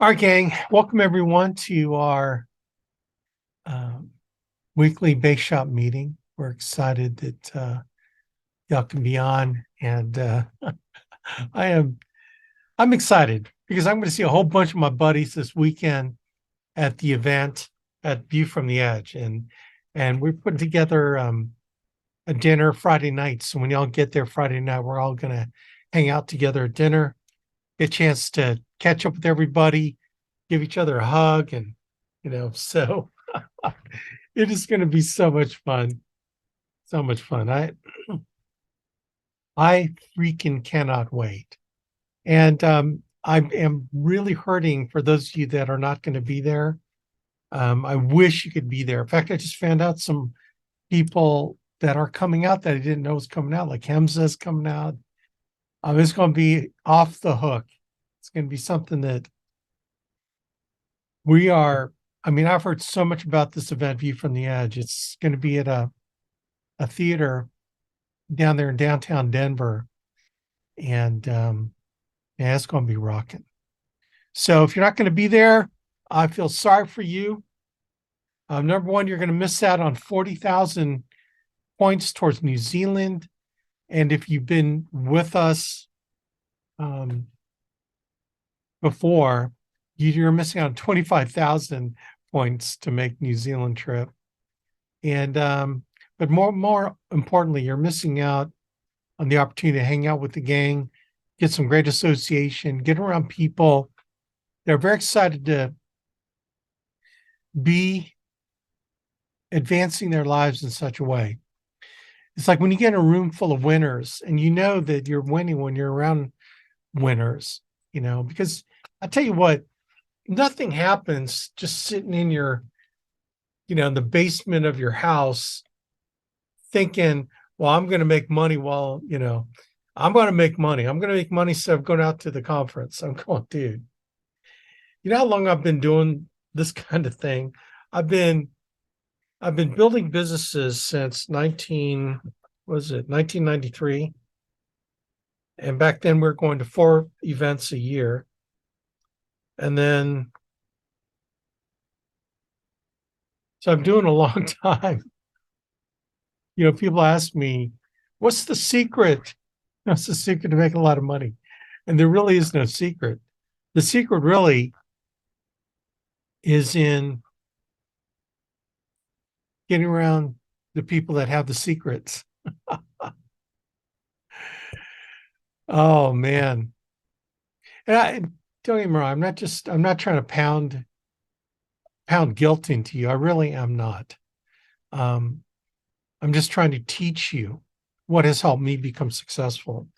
All right, gang. Welcome everyone to our um, weekly bake shop meeting. We're excited that y'all can be on, and I am. I'm excited because I'm going to see a whole bunch of my buddies this weekend at the event at View from the Edge, and we're putting together a dinner Friday night. So when y'all get there Friday night, we're all going to hang out together at dinner, get a chance to catch up with everybody, give each other a hug, and so it is going to be so much fun. So much fun. I freaking cannot wait. And I am really hurting for those of you that are not going to be there. I wish you could be there. In fact, I just found out some people that are coming out that I didn't know was coming out, like Hamza's coming out. It's going to be off the hook. It's going to be something that we are. I mean, I've heard so much about this event, View from the Edge. It's going to be at a theater down there in downtown Denver, and yeah, it's going to be rocking. So if you're not going to be there, I feel sorry for you. Number one, you're going to miss out on 40,000 points towards New Zealand, and if you've been with us before, you're missing out on 25,000 points to make New Zealand trip, and but more importantly, you're missing out on the opportunity to hang out with the gang, get some great association, get around people. They're very excited to be advancing their lives in such a way. It's like when you get in a room full of winners and you know that you're winning when you're around winners, because I tell you what, nothing happens just sitting in your, in the basement of your house thinking, well, I'm going to make money I'm going to make money. I'm going to make money instead of going out to the conference. I'm going, dude, you know how long I've been doing this kind of thing? I've been building businesses since 1993. And back then we were going to 4 events a year. And then, so I'm doing a long time. People ask me, what's the secret? What's the secret to making a lot of money? And there really is no secret. The secret really is in getting around the people that have the secrets. Oh man. And don't get me wrong, I'm not trying to pound guilt into you. I really am not. I'm just trying to teach you what has helped me become successful.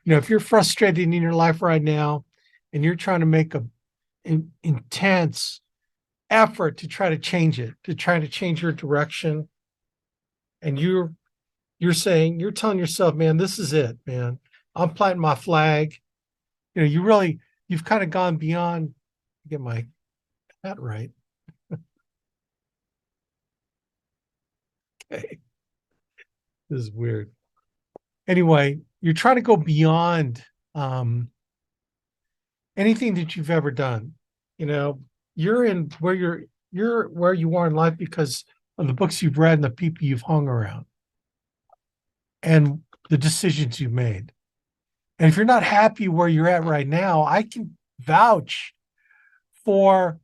If you're frustrated in your life right now and you're trying to make an intense effort to try to change it, to try to change your direction, and you're telling yourself, man, this is it, man. I'm planting my flag. You've kind of gone beyond. Get my hat right. Okay. This is weird. Anyway, you're trying to go beyond anything that you've ever done. You're in where you're where you are in life because of the books you've read and the people you've hung around and the decisions you've made. And if you're not happy where you're at right now, I can vouch for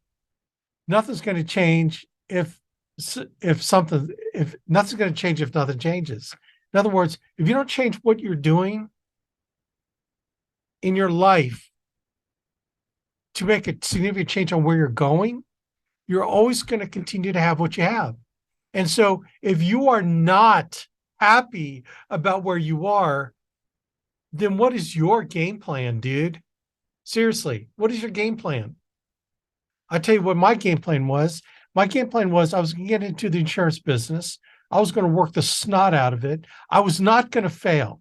nothing's going to change if nothing's going to change if nothing changes. In other words, if you don't change what you're doing in your life to make a significant change on where you're going, you're always going to continue to have what you have. And so if you are not happy about where you are, then what is your game plan, dude? Seriously, what is your game plan? I tell you what my game plan was. My game plan was I was going to get into the insurance business. I was going to work the snot out of it. I was not going to fail.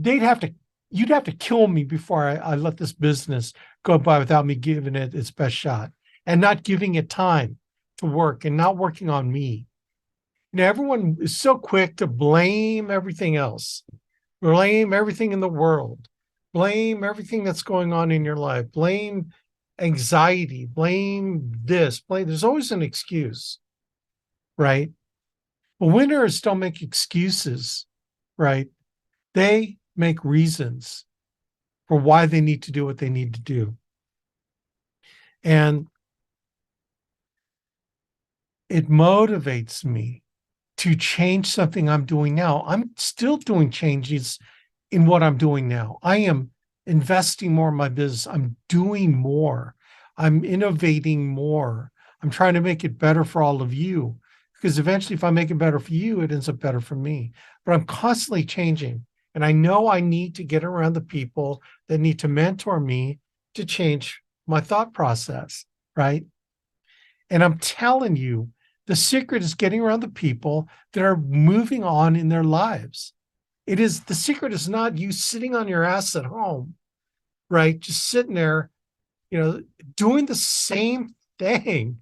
You'd have to kill me before I let this business go by without me giving it its best shot and not giving it time to work and not working on me. Everyone is so quick to blame everything else, blame everything in the world, blame everything that's going on in your life, blame anxiety, blame this, blame. There's always an excuse, right? But winners don't make excuses, right? They make reasons for why they need to do what they need to do. And it motivates me to change something I'm doing now. I'm still doing changes in what I'm doing now. I am investing more in my business. I'm doing more. I'm innovating more. I'm trying to make it better for all of you, because eventually, if I make it better for you, it ends up better for me. But I'm constantly changing. And I know I need to get around the people that need to mentor me to change my thought process, right? And I'm telling you, the secret is getting around the people that are moving on in their lives. The secret is not you sitting on your ass at home, right? Just sitting there, doing the same thing.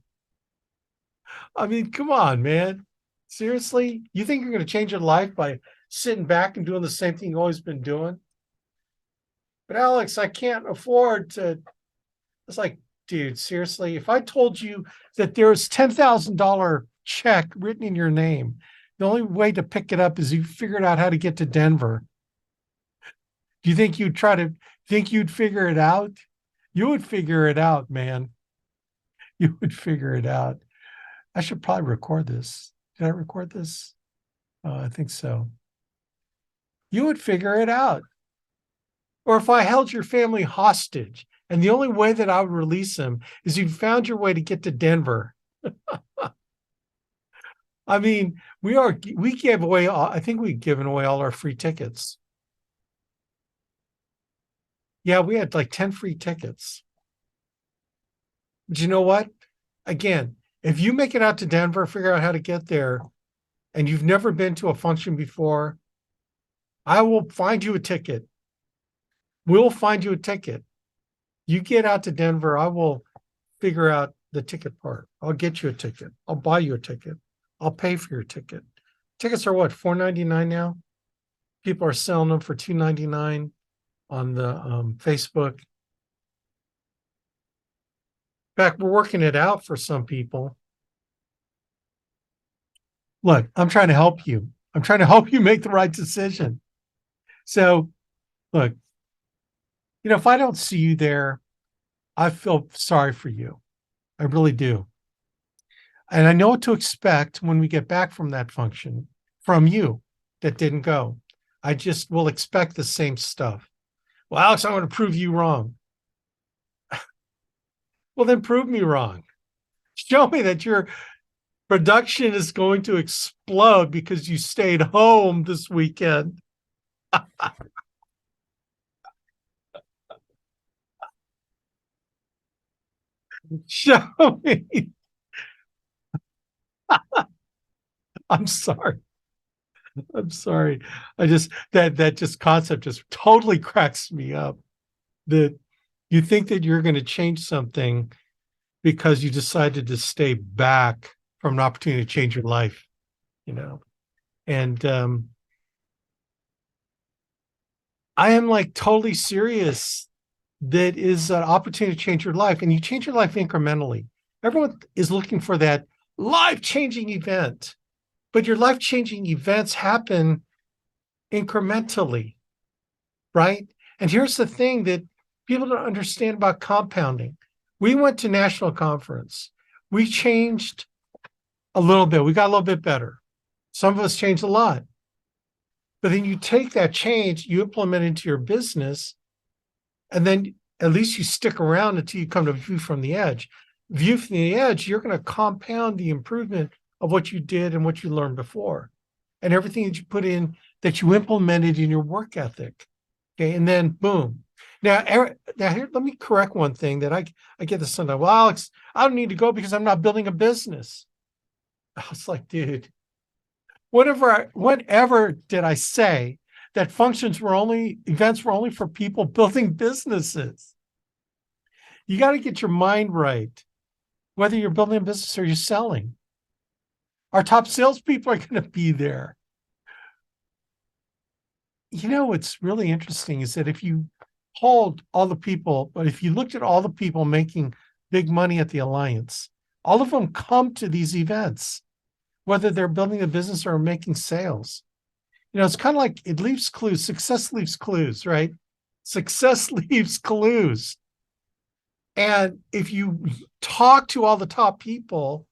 I mean, come on, man. Seriously? You think you're going to change your life by sitting back and doing the same thing you've always been doing? But Alex, I can't afford to. It's like, dude, seriously, if I told you that there's $10,000 check written in your name, the only way to pick it up is you figured out how to get to Denver. Do you think you'd figure it out? You would figure it out, man. You would figure it out. I should probably record this. Did I record this? I think so. You would figure it out. Or if I held your family hostage and the only way that I would release them is you found your way to get to Denver. I mean, we gave away, I think we've given away all our free tickets. Yeah, we had like 10 free tickets. But you know what? Again, if you make it out to Denver, figure out how to get there, and you've never been to a function before, I will find you a ticket. We'll find you a ticket. You get out to Denver, I will figure out the ticket part. I'll get you a ticket. I'll buy you a ticket. I'll pay for your ticket. Tickets are what, $4.99 now? People are selling them for $2.99 on the Facebook. In fact, we're working it out for some people. Look, I'm trying to help you. I'm trying to help you make the right decision. So, look, if I don't see you there, I feel sorry for you. I really do. And I know what to expect when we get back from that function from you that didn't go. I just will expect the same stuff. Well, Alex, I'm going to prove you wrong. Well, then prove me wrong. Show me that your production is going to explode because you stayed home this weekend. Show me. I'm sorry. I'm sorry. I just that just concept just totally cracks me up. That you think that you're going to change something because you decided to stay back from an opportunity to change your life, And I am like totally serious. That is an opportunity to change your life, and you change your life incrementally. Everyone is looking for that life-changing event, but your life-changing events happen incrementally, right? And here's the thing that people don't understand about compounding. We went to national conference. We changed a little bit. We got a little bit better. Some of us changed a lot. But then you take that change, you implement it into your business, and then at least you stick around until you come to view from the edge. View from the edge, you're going to compound the improvement of what you did and what you learned before, and everything that you put in, that you implemented in your work ethic. Okay, and then boom. Now here, let me correct one thing that I get this sometimes. Well, Alex, I don't need to go because I'm not building a business. I was like, dude, whatever did I say that events were only for people building businesses? You got to get your mind right, whether you're building a business or you're selling. Our top salespeople are going to be there. What's really interesting is that if you polled all the people, but if you looked at all the people making big money at the Alliance, all of them come to these events, whether they're building a business or making sales. It's kind of like it leaves clues. Success leaves clues, right? Success leaves clues. And if you talk to all the top people,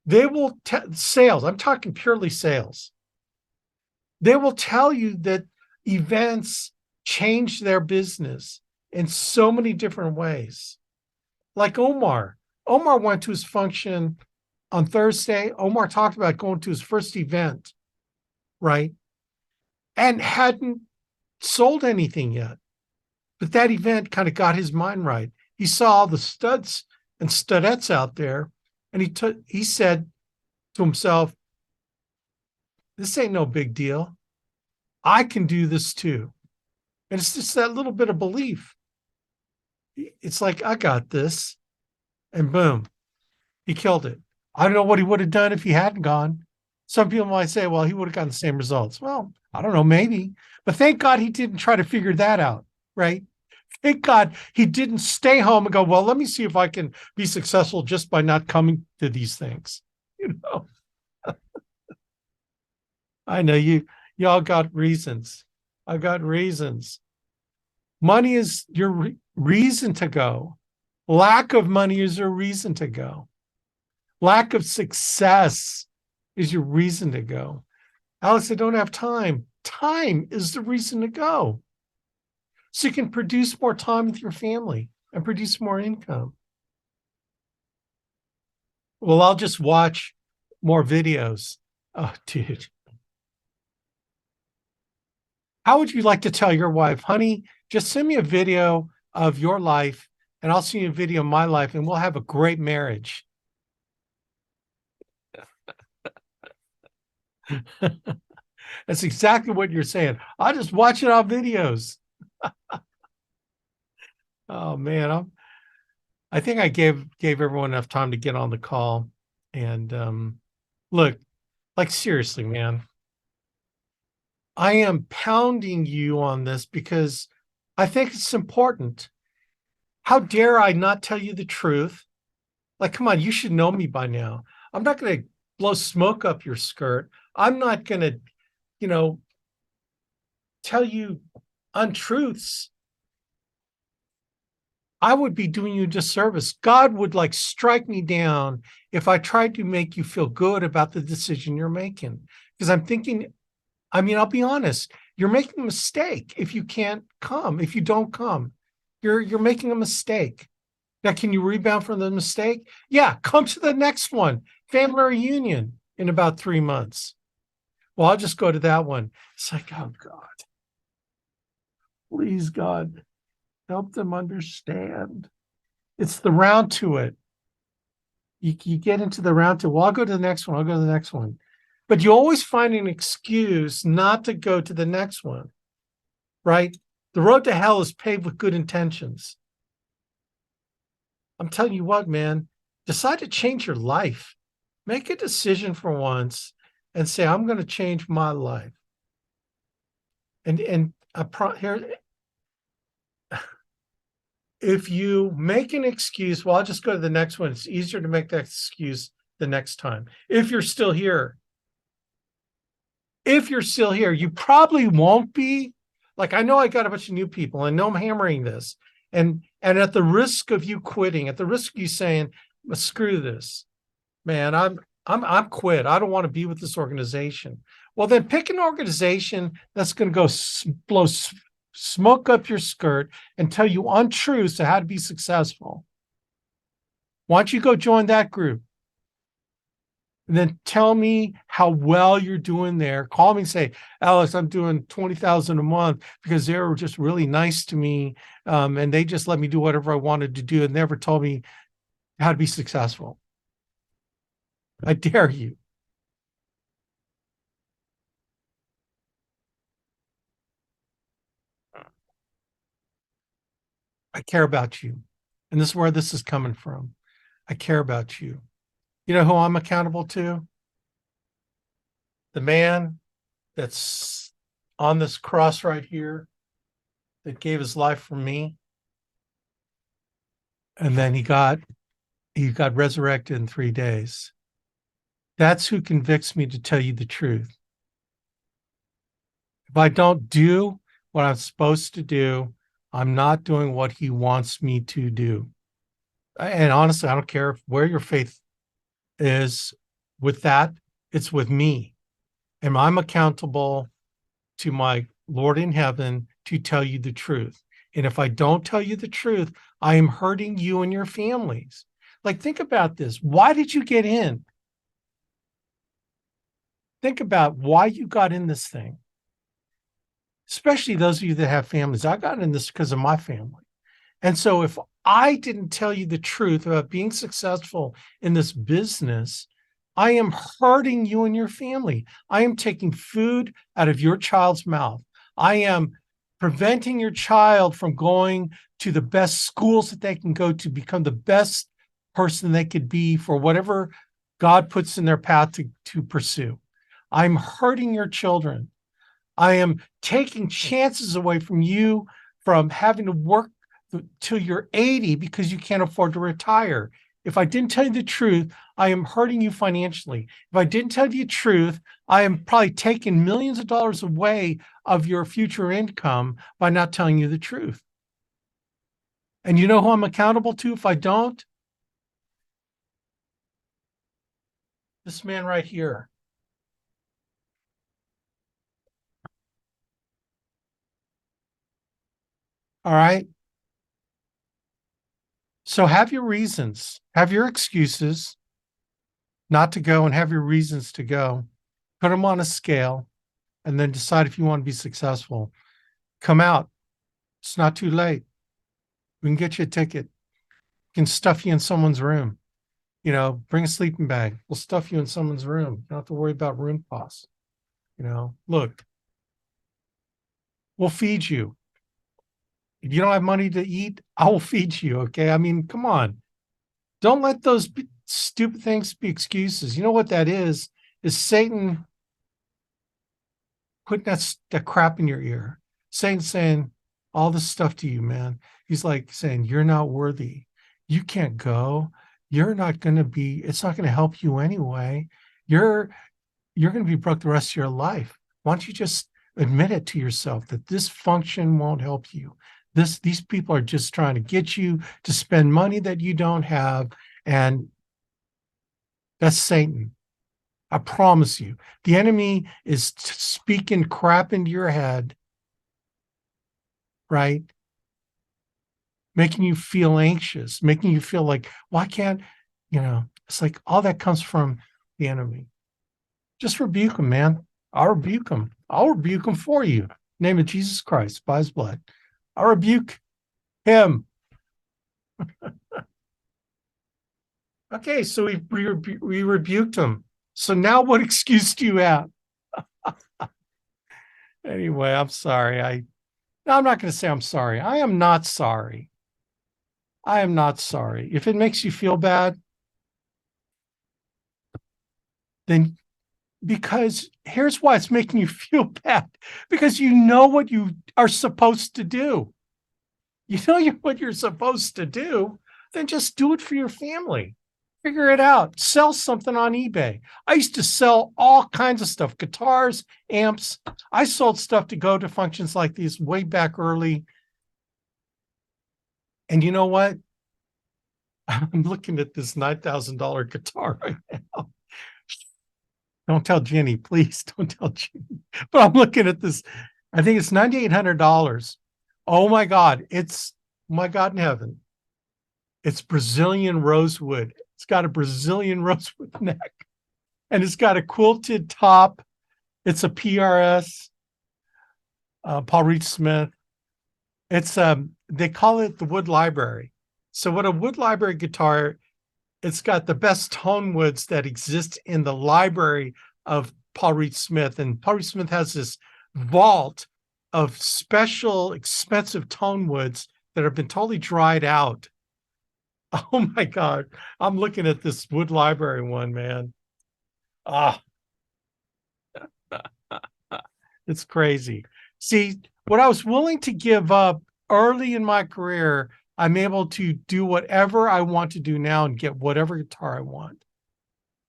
they will sales. I'm talking purely sales. They will tell you that events change their business in so many different ways. Like Omar. Omar went to his function on Thursday. Omar talked about going to his first event, right? And hadn't sold anything yet. But that event kind of got his mind right. He saw all the studs and studettes out there, and he said to himself, this ain't no big deal. I can do this too. And it's just that little bit of belief. It's like, I got this. And boom, he killed it. I don't know what he would have done if he hadn't gone. Some people might say, well, he would have gotten the same results. Well, I don't know, maybe. But thank God he didn't try to figure that out, right? Thank God he didn't stay home and go, well, let me see if I can be successful just by not coming to these things. I know y'all got reasons. I got reasons. Money is your reason to go. Lack of money is your reason to go. Lack of success is your reason to go. Alex, I don't have time. Time is the reason to go. So you can produce more time with your family and produce more income. Well, I'll just watch more videos. Oh, dude. How would you like to tell your wife, honey, just send me a video of your life and I'll send you a video of my life and we'll have a great marriage? That's exactly what you're saying. I'll just watch it on videos. Oh man, I think I gave everyone enough time to get on the call. And look, like seriously, man, I am pounding you on this because I think it's important. How dare I not tell you the truth? Like, come on, you should know me by now. I'm not going to blow smoke up your skirt. I'm not going to, tell you untruths. I would be doing you a disservice. God would like strike me down if I tried to make you feel good about the decision you're making. Because I'm thinking, I'll be honest, you're making a mistake if you can't come, if you don't come. You're making a mistake. Now, can you rebound from the mistake? Yeah, come to the next one. Family reunion in about 3 months. Well, I'll just go to that one. It's like, oh God, please God, help them understand. It's the round to it. You get into the round to, well, I'll go to the next one. I'll go to the next one. But you always find an excuse not to go to the next one, right? The road to hell is paved with good intentions. I'm telling you what, man, decide to change your life. Make a decision for once and say, I'm going to change my life. And here, if you make an excuse, well, I'll just go to the next one. It's easier to make that excuse the next time. If you're still here, you probably won't be. Like, I know I got a bunch of new people. I know I'm hammering this. And at the risk of you quitting, at the risk of you saying, well, screw this, man, I'm quit. I don't want to be with this organization. Well, then pick an organization that's going to go blow smoke up your skirt and tell you untruths to how to be successful. Why don't you go join that group? And then tell me how well you're doing there. Call me and say, Alex, I'm doing $20,000 a month because they were just really nice to me. And they just let me do whatever I wanted to do and never told me how to be successful. I dare you. I care about you. And this is where this is coming from. I care about you. You know who I'm accountable to? The man that's on this cross right here. that gave his life for me. And then he got resurrected in 3 days. That's who convicts me to tell you the truth. If I don't do what I'm supposed to do, I'm not doing what he wants me to do. And honestly, I don't care where your faith is with that, it's with me. And I'm accountable to my Lord in heaven to tell you the truth. And if I don't tell you the truth, I am hurting you and your families. Like, think about this. Why did you get in? Think about why you got in this thing, especially those of you that have families. I got in this because of my family. And so if I didn't tell you the truth about being successful in this business, I am hurting you and your family. I am taking food out of your child's mouth. I am preventing your child from going to the best schools that they can go to become the best person they could be for whatever God puts in their path to pursue. I'm hurting your children. I am taking chances away from you from having to work till you're 80 because you can't afford to retire. If I didn't tell you the truth, I am hurting you financially. If I didn't tell you the truth, I am probably taking millions of dollars away of your future income by not telling you the truth. And you know who I'm accountable to if I don't? This man right here. All right. So have your reasons, have your excuses not to go, and have your reasons to go. Put them on a scale and then decide if you want to be successful. Come out. It's not too late. We can get you a ticket. We can stuff you in someone's room. Bring a sleeping bag. We'll stuff you in someone's room. You don't have to worry about room costs. Look, we'll feed you. If you don't have money to eat, I will feed you. Okay. I mean, come on. Don't let those stupid things be excuses. You know what that is Satan putting that crap in your ear. Satan saying all this stuff to you, man. He's like saying, you're not worthy. You can't go. You're not going to be, it's not going to help you anyway. You're going to be broke the rest of your life. Why don't you just admit it to yourself that this function won't help you? These people are just trying to get you to spend money that you don't have. And that's Satan. I promise you. The enemy is speaking crap into your head, right? Making you feel anxious, making you feel like, why can't, it's like all that comes from the enemy. Just rebuke him, man. I'll rebuke him. I'll rebuke him for you. Name of Jesus Christ, by his blood. I'll rebuke him. Okay, so we rebuked him. So now what excuse do you have? Anyway, I'm sorry. No, I'm not going to say I'm sorry. I am not sorry. I am not sorry. If it makes you feel bad, then because here's why it's making you feel bad. Because you know what you are supposed to do. You know what you're supposed to do, then just do it for your family. Figure it out. Sell something on eBay. I used to sell all kinds of stuff, guitars, amps. I sold stuff to go to functions like these way back early. And you know what? I'm looking at this $9,000 guitar right now. Don't tell Jenny, please. Don't tell Jenny. But I'm looking at this. I think it's $9,800. Oh my God. My God in heaven. It's Brazilian rosewood. It's got a Brazilian rosewood neck. And it's got a quilted top. It's a PRS, Paul Reed Smith. It's they call it the Wood Library. So what a Wood Library guitar, it's got the best tone woods that exist in the library of Paul Reed Smith. And Paul Reed Smith has this vault of special, expensive tone woods that have been totally dried out. Oh my God. I'm looking at this Wood Library one, man. Ah, it's crazy. See, what I was willing to give up early in my career, I'm able to do whatever I want to do now and get whatever guitar I want.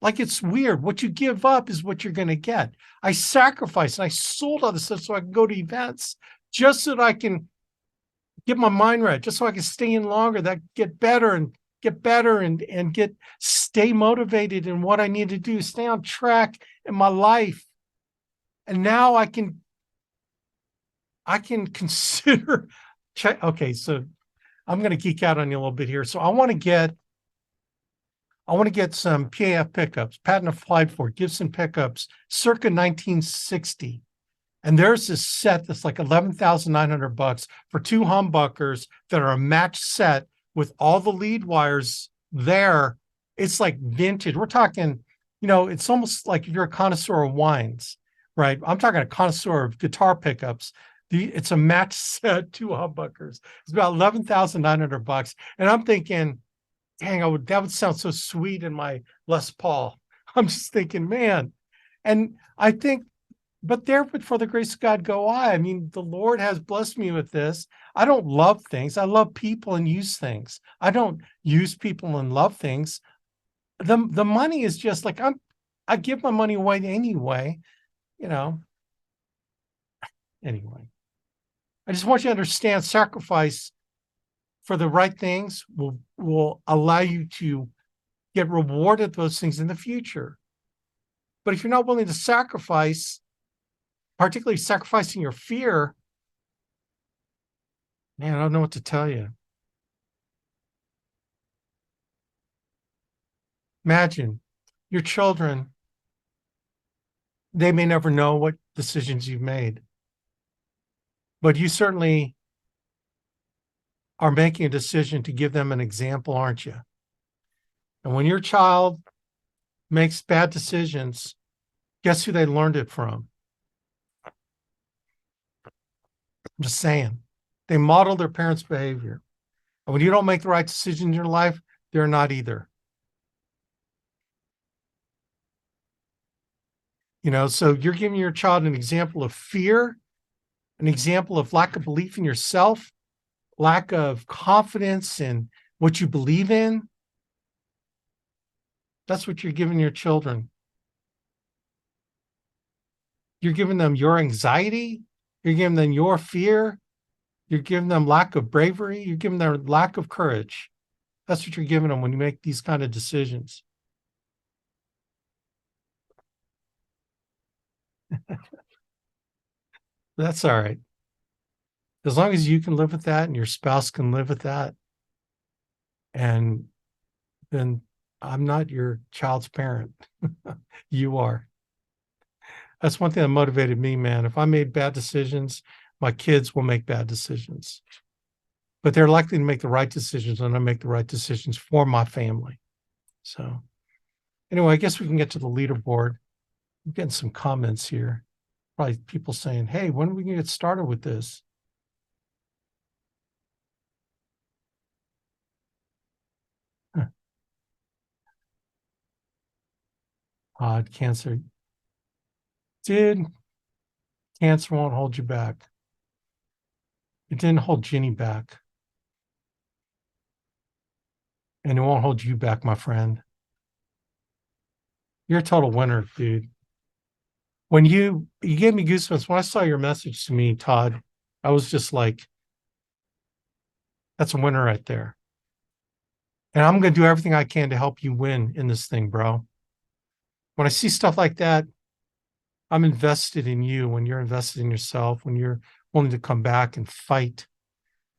Like, it's weird. What you give up is what you're going to get. I sacrificed and I sold all this stuff so I can go to events just so that I can get my mind right, just so I can stay in longer, that get better and get better and get stay motivated in what I need to do, stay on track in my life. And now I can consider okay, so I'm going to geek out on you a little bit here. So I want to get some PAF pickups, patent applied for Gibson pickups, circa 1960. And there's this set that's like $11,900 for two humbuckers that are a matched set with all the lead wires there. It's like vintage. We're talking, it's almost like if you're a connoisseur of wines, right? I'm talking a connoisseur of guitar pickups. It's a matched set, two humbuckers. It's about $11,900. And I'm thinking, dang, that would sound so sweet in my Les Paul. I'm just thinking, man. And I think, but for the grace of God go I. I mean, the Lord has blessed me with this. I don't love things. I love people and use things. I don't use people and love things. The money is just like, I give my money away anyway, Anyway, I just want you to understand sacrifice for the right things will allow you to get rewarded those things in the future. But if you're not willing to sacrifice, particularly sacrificing your fear, man, I don't know what to tell you. Imagine your children, they may never know what decisions you've made, but you certainly are making a decision to give them an example, aren't you? And when your child makes bad decisions, guess who they learned it from? I'm just saying. They model their parents' behavior. And when you don't make the right decision in your life, they're not either. So you're giving your child an example of fear, an example of lack of belief in yourself, lack of confidence in what you believe in. That's what you're giving your children. You're giving them your anxiety. You're giving them your fear. You're giving them lack of bravery. You're giving them lack of courage. That's what you're giving them when you make these kind of decisions. That's all right. As long as you can live with that and your spouse can live with that, and then I'm not your child's parent. You are. That's one thing that motivated me, man. If I made bad decisions, my kids will make bad decisions. But they're likely to make the right decisions when I make the right decisions for my family. So anyway, I guess we can get to the leaderboard. I'm getting some comments here. Probably people saying, hey, when are we going to get started with this? Odd cancer. Dude, cancer won't hold you back. It didn't hold Ginny back. And it won't hold you back, my friend. You're a total winner, dude. When you gave me goosebumps, when I saw your message to me, Todd, I was just like, that's a winner right there. And I'm going to do everything I can to help you win in this thing, bro. When I see stuff like that, I'm invested in you. When you're invested in yourself, when you're willing to come back and fight,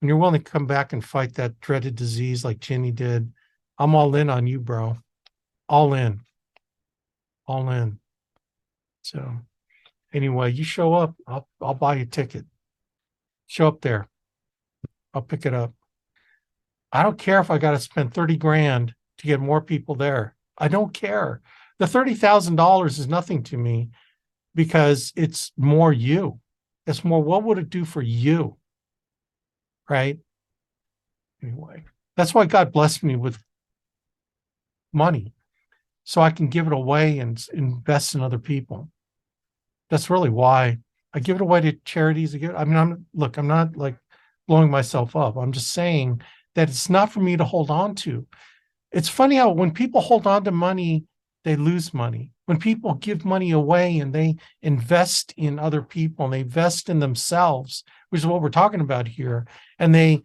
when you're willing to come back and fight that dreaded disease like Ginny did, I'm all in on you, bro. All in. All in. So anyway, you show up, I'll buy you a ticket. Show up there. I'll pick it up. I don't care if I got to spend 30 grand to get more people there. I don't care. The $30,000 is nothing to me because it's more you. It's more, what would it do for you? Right? Anyway, that's why God blessed me with money, so I can give it away and invest in other people. That's really why. I give it away to charities. I mean, I'm not like blowing myself up. I'm just saying that it's not for me to hold on to. It's funny how when people hold on to money, they lose money. When people give money away and they invest in other people and they invest in themselves, which is what we're talking about here, and they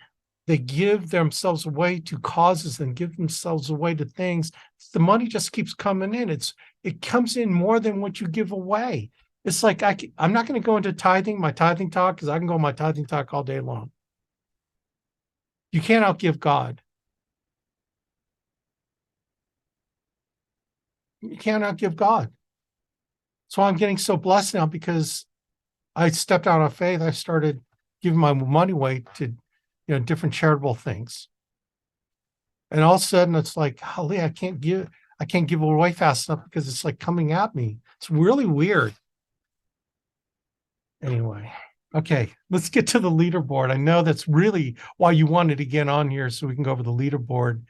give themselves away to causes and give themselves away to things, the money just keeps coming in. It comes in more than what you give away. It's like I'm not going to go into my tithing talk, because I can go on my tithing talk all day long. You can't outgive God. You can't outgive God. So I'm getting so blessed now because I stepped out on faith. I started giving my money away to, different charitable things. And all of a sudden it's like, holy, I can't give it away fast enough because it's like coming at me. It's really weird. Anyway, okay, let's get to the leaderboard. I know that's really why you wanted to get on here, so we can go over the leaderboard.